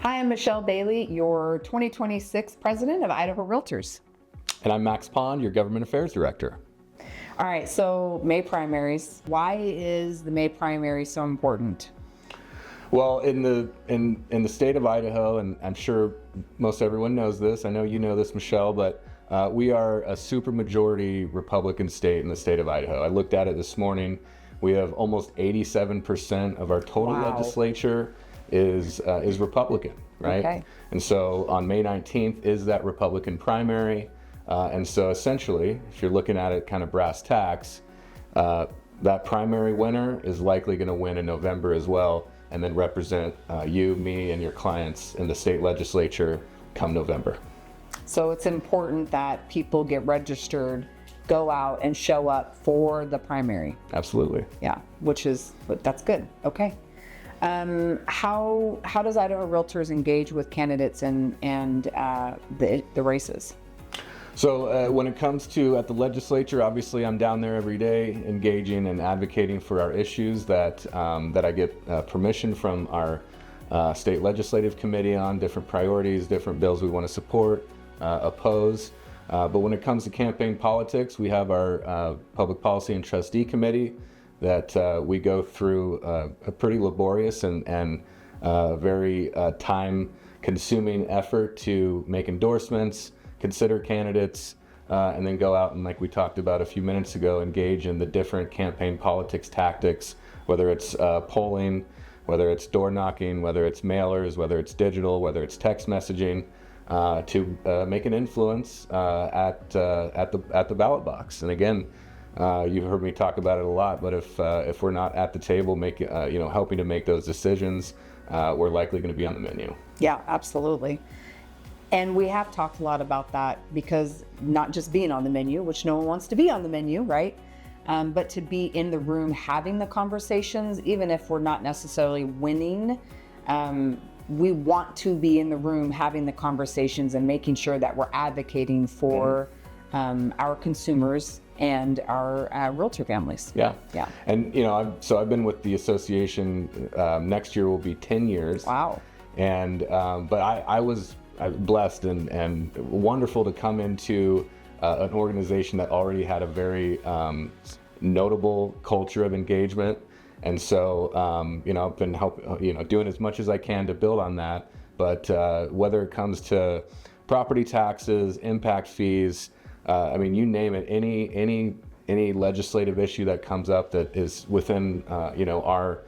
Hi, I'm Michelle Bailey, your 2026 president of Idaho Realtors. And I'm Max Pond, your government affairs director. All right, so May primaries. Why is the May primary so important? Well, in the state of Idaho, and I'm sure most everyone knows this, I know you know this, Michelle, but we are a supermajority Republican state in the state of Idaho. I looked at it this morning. We have almost 87% of our total legislature is Republican, right? Okay. And so on May 19th is that Republican primary. And so essentially, if you're looking at it kind of brass tacks, that primary winner is likely going to win in November as well, and then represent you, me, and your clients in the state legislature come November. So it's important that people get registered, go out and show up for the primary. Absolutely. Yeah, that's good. Okay. How does Idaho Realtors engage with candidates and the races? So when it comes to at the legislature, obviously I'm down there every day engaging and advocating for our issues that I get permission from our state legislative committee on, different priorities, different bills we want to support, oppose. But when it comes to campaign politics, we have our public policy and trustee committee that we go through a pretty laborious and very time-consuming effort to make endorsements, consider candidates, and then go out and, like we talked about a few minutes ago, engage in the different campaign politics tactics, whether it's polling, whether it's door knocking, whether it's mailers, whether it's digital, whether it's text messaging, to make an influence at the ballot box. And again, you've heard me talk about it a lot, but if we're not at the table helping to make those decisions, we're likely going to be on the menu. Yeah, absolutely. And we have talked a lot about that, because not just being on the menu, which no one wants to be on the menu, right? But to be in the room having the conversations, even if we're not necessarily winning, we want to be in the room having the conversations and making sure that we're advocating for our consumers and our realtor families. Yeah. Yeah. And I've been with the association. Next year will be 10 years. Wow. And but I was blessed and wonderful to come into an organization that already had a very notable culture of engagement. And so, I've been doing as much as I can to build on that. But whether it comes to property taxes, impact fees, you name it, any legislative issue that comes up that is within our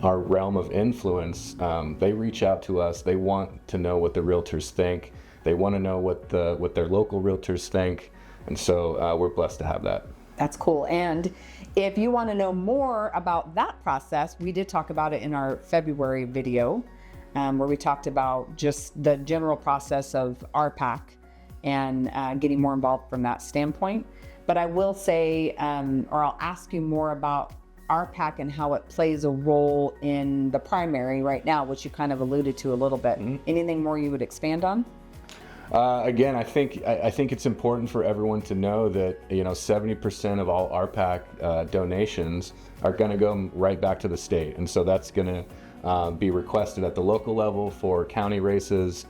realm of influence, they reach out to us. They want to know what the realtors think. They want to know what their local realtors think. And so we're blessed to have that. That's cool. And if you want to know more about that process, we did talk about it in our February video, where we talked about just the general process of RPAC and getting more involved from that standpoint. But I will say, or I'll ask you more about RPAC and how it plays a role in the primary right now, which you kind of alluded to a little bit. Mm-hmm. Anything more you would expand on? Again, I think it's important for everyone to know that 70% of all RPAC donations are going to go right back to the state, and so that's going to be requested at the local level for county races,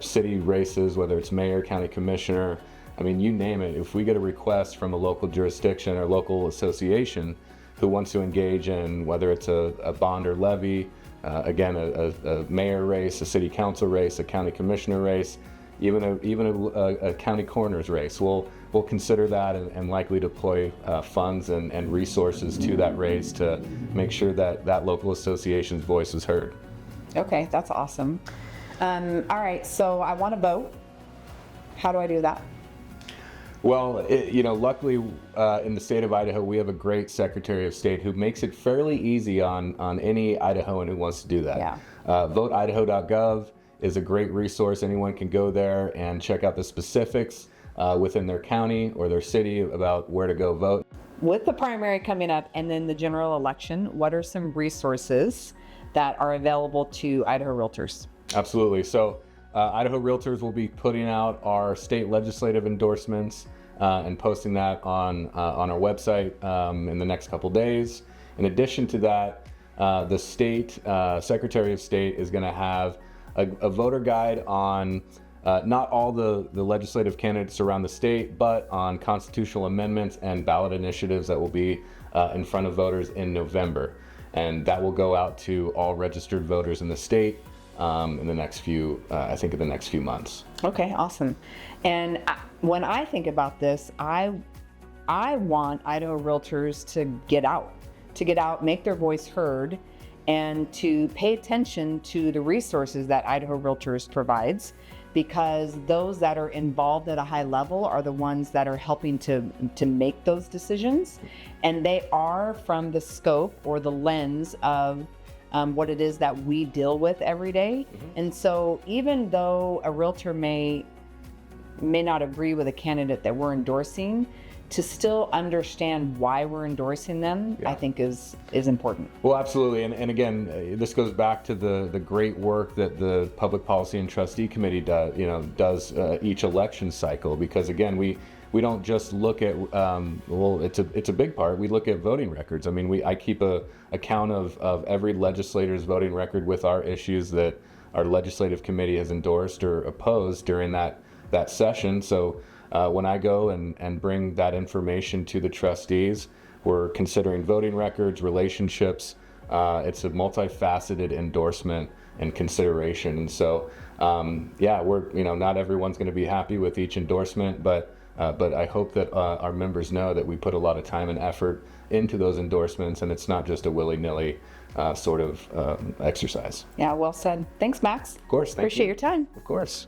city races, whether it's mayor, county commissioner. You name it. If we get a request from a local jurisdiction or local association who wants to engage in whether it's a bond or levy, again, a mayor race, a city council race, a county commissioner race, even a county coroner's race, we'll consider that and likely deploy funds and resources to that race to make sure that local association's voice is heard. Okay, that's awesome. All right, so I want to vote. How do I do that? Well, luckily in the state of Idaho, we have a great Secretary of State who makes it fairly easy on any Idahoan who wants to do that. Yeah. Voteidaho.gov is a great resource. Anyone can go there and check out the specifics within their county or their city about where to go vote. With the primary coming up and then the general election, what are some resources that are available to Idaho Realtors? Absolutely. So Idaho Realtors will be putting out our state legislative endorsements and posting that on our website in the next couple days. In addition to that, the state Secretary of State is going to have a voter guide on not all the legislative candidates around the state, but on constitutional amendments and ballot initiatives that will be in front of voters in November. And that will go out to all registered voters in the state in the next few, I think in the next few months. Okay, awesome. And when I think about this, I want Idaho Realtors to get out, make their voice heard, and to pay attention to the resources that Idaho Realtors provides, because those that are involved at a high level are the ones that are helping to make those decisions, and they are from the scope or the lens of what it is that we deal with every day. And so even though a realtor may not agree with a candidate that we're endorsing, to still understand why we're endorsing them, I think is important. Well, absolutely. And again, this goes back to the great work that the Public Policy and Trustee Committee does each election cycle, because again, we don't just look at, well, it's a big part. We look at voting records. I mean, I keep a count of every legislator's voting record with our issues that our legislative committee has endorsed or opposed during that session. So when I go and bring that information to the trustees, we're considering voting records, relationships. It's a multifaceted endorsement and consideration. And so, we're, not everyone's going to be happy with each endorsement, but I hope that our members know that we put a lot of time and effort into those endorsements, and it's not just a willy-nilly sort of exercise. Yeah, well said. Thanks, Max. Of course. Thank Appreciate you. your time. Of course.